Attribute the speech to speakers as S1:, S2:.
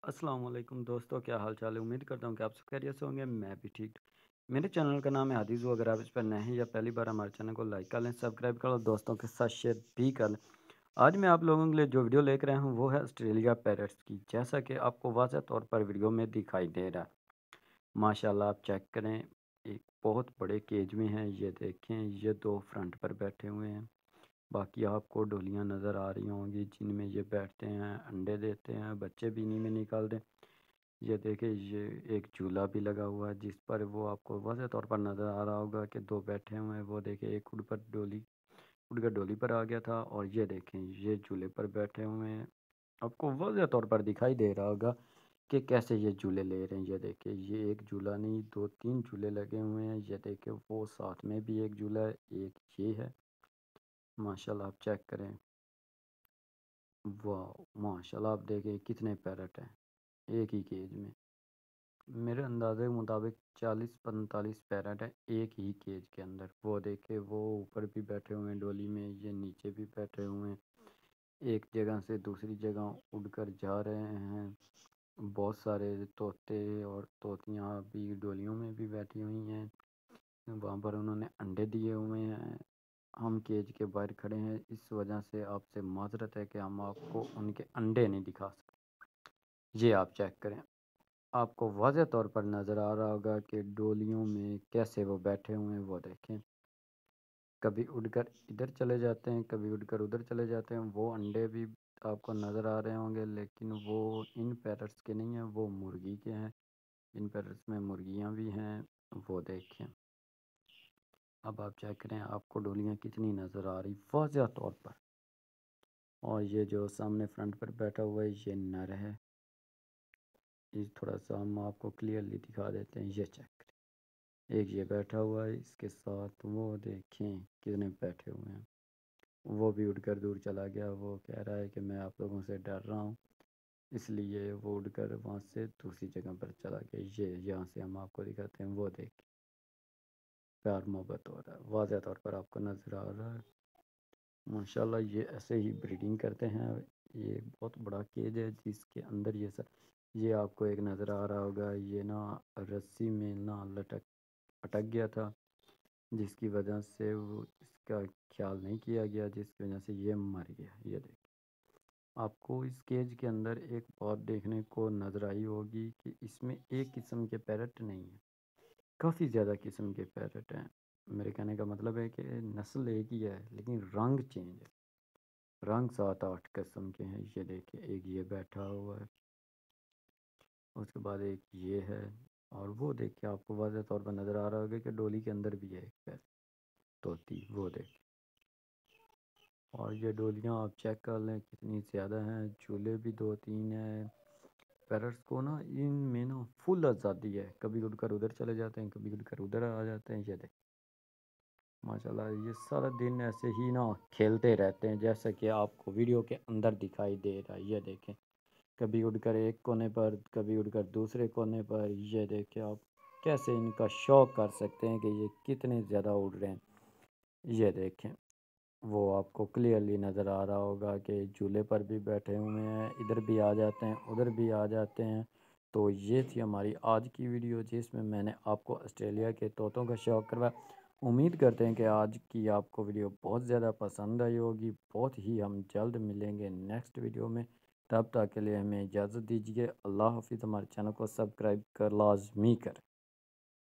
S1: السلام علیکم دوستو، کیا حال چال ہے؟ امید کرتا ہوں کہ آپ سب خیریت سے ہوں گے۔ میں بھی ٹھیک۔ میرے چینل کا نام ہے حدیث، اگر آپ اس پر نئے ہیں یا پہلی بار ہمارے چینل کو لائک کر لیں، سبسکرائب کر لیں، دوستوں کے ساتھ شیئر بھی کر لیں۔ آج میں آپ لوگوں کے لیے جو ویڈیو لے کر آیا ہوں وہ ہے آسٹریلیا پیرٹس کی، جیسا کہ آپ کو واضح طور پر ویڈیو میں دکھائی دے رہا ہے۔ ماشاءاللہ آپ چیک کریں، ایک بہت بڑے کیج میں ہیں۔ یہ دیکھیں، یہ دو فرنٹ پر بیٹھے ہوئے ہیں، باقی آپ کو ڈولیاں نظر آ رہی ہوں گی جن میں یہ بیٹھتے ہیں، انڈے دیتے ہیں، بچے بھی انہی میں نکالتے ہیں۔ یہ دیکھیں، یہ ایک جھولا بھی لگا ہوا ہے جس پر وہ آپ کو واضح طور پر نظر آ رہا ہوگا کہ دو بیٹھے ہوئے ہیں۔ وہ دیکھیں، ایک اڑ کر ڈولی پر آ گیا تھا، اور یہ دیکھیں یہ جھولے پر بیٹھے ہوئے ہیں۔ آپ کو واضح طور پر دکھائی دے رہا ہوگا کہ کیسے یہ جھولے لے رہے ہیں۔ یہ دیکھیں، یہ ایک جھولا نہیں، دو تین جھولے لگے ہوئے ہیں۔ یہ دیکھیں، وہ ساتھ میں بھی ایک جھولا ہے، ایک یہ ہے۔ ماشاءاللہ آپ چیک کریں، واہ ماشاءاللہ آپ دیکھیں کتنے پیرٹ ہیں ایک ہی کیج میں۔ میرے اندازے کے مطابق 40-45 پیرٹ ہیں ایک ہی کیج کے اندر۔ وہ دیکھیں، وہ اوپر بھی بیٹھے ہوئے ہیں ڈولی میں، یہ نیچے بھی بیٹھے ہوئے ہیں، ایک جگہ سے دوسری جگہ اڑ کر جا رہے ہیں۔ بہت سارے طوطے اور طوطیاں بھی ڈولیوں میں بھی بیٹھی ہوئی ہیں، وہاں پر انہوں نے انڈے دیے ہوئے ہیں۔ ہم کیج کے باہر کھڑے ہیں، اس وجہ سے آپ سے معذرت ہے کہ ہم آپ کو ان کے انڈے نہیں دکھا سکتے۔ یہ آپ چیک کریں، آپ کو واضح طور پر نظر آ رہا ہوگا کہ ڈولیوں میں کیسے وہ بیٹھے ہوئے ہیں۔ وہ دیکھیں، کبھی اڑ کر ادھر چلے جاتے ہیں، کبھی اڑ کر ادھر چلے جاتے ہیں۔ وہ انڈے بھی آپ کو نظر آ رہے ہوں گے، لیکن وہ ان پیرٹس کے نہیں ہیں، وہ مرغی کے ہیں۔ ان پیرٹس میں مرغیاں بھی ہیں۔ وہ دیکھیں، اب آپ چیک کریں، آپ کو ڈولیاں کتنی نظر آ رہی واضح طور پر۔ اور یہ جو سامنے فرنٹ پر بیٹھا ہوا ہے یہ نر ہے۔ یہ تھوڑا سا ہم آپ کو کلیئرلی دکھا دیتے ہیں، یہ چیک کریں، ایک یہ بیٹھا ہوا ہے، اس کے ساتھ وہ دیکھیں کتنے بیٹھے ہوئے ہیں۔ وہ بھی اڑ کر دور چلا گیا، وہ کہہ رہا ہے کہ میں آپ لوگوں سے ڈر رہا ہوں، اس لیے وہ اڑ کر وہاں سے دوسری جگہ پر چلا گیا۔ یہ یہاں سے ہم آپ کو دکھاتے ہیں، وہ دیکھ پیار محبت ہو رہا ہے، واضح طور پر آپ کو نظر آ رہا ہے۔ ماشاءاللہ یہ ایسے ہی بریڈنگ کرتے ہیں۔ یہ بہت بڑا کیج ہے جس کے اندر یہ سب، یہ آپ کو ایک نظر آ رہا ہوگا، یہ نا رسی میں نا اٹک گیا تھا، جس کی وجہ سے وہ اس کا خیال نہیں کیا گیا، جس کی وجہ سے یہ مر گیا۔ یہ دیکھ، آپ کو اس کیج کے اندر ایک بات دیکھنے کو نظر آئی ہوگی کہ اس میں ایک قسم کے پیرٹ نہیں ہیں، کافی زیادہ قسم کے پیرٹ ہیں۔ میرے کہنے کا مطلب ہے کہ نسل ایک ہی ہے لیکن رنگ چینج ہے، رنگ 7-8 قسم کے ہیں۔ یہ دیکھیں، ایک یہ بیٹھا ہوا ہے، اس کے بعد ایک یہ ہے، اور وہ دیکھیں آپ کو واضح طور پر نظر آ رہا ہوگا کہ ڈولی کے اندر بھی ہے ایک پیر طوطی۔ وہ دیکھیں، اور یہ ڈولیاں آپ چیک کر لیں کتنی زیادہ ہیں، جھولے بھی 2-3 ہیں۔ پیرٹس کو نا ان میں نا فل آزادی ہے، کبھی اڑ کر ادھر چلے جاتے ہیں، کبھی اڑ کر ادھر آ جاتے ہیں۔ یہ دیکھ ماشاءاللہ یہ سارا دن ایسے ہی نا کھیلتے رہتے ہیں، جیسا کہ آپ کو ویڈیو کے اندر دکھائی دے رہا ہے۔ یہ دیکھیں، کبھی اڑ کر ایک کونے پر، کبھی اڑ کر دوسرے کونے پر۔ یہ دیکھیں آپ کیسے ان کا شوق کر سکتے ہیں کہ یہ کتنے زیادہ اڑ رہے ہیں۔ یہ دیکھیں، وہ آپ کو کلیئرلی نظر آ رہا ہوگا کہ جھولے پر بھی بیٹھے ہوئے ہیں، ادھر بھی آ جاتے ہیں، ادھر بھی آ جاتے ہیں۔ تو یہ تھی ہماری آج کی ویڈیو، جس میں میں نے آپ کو آسٹریلیا کے طوطوں کا شوق کروایا۔ امید کرتے ہیں کہ آج کی آپ کو ویڈیو بہت زیادہ پسند آئی ہوگی۔ بہت ہی ہم جلد ملیں گے نیکسٹ ویڈیو میں، تب تک کے لیے ہمیں اجازت دیجیے۔ اللہ حافظ۔ ہمارے چینل کو سبسکرائب کر لازمی کریں۔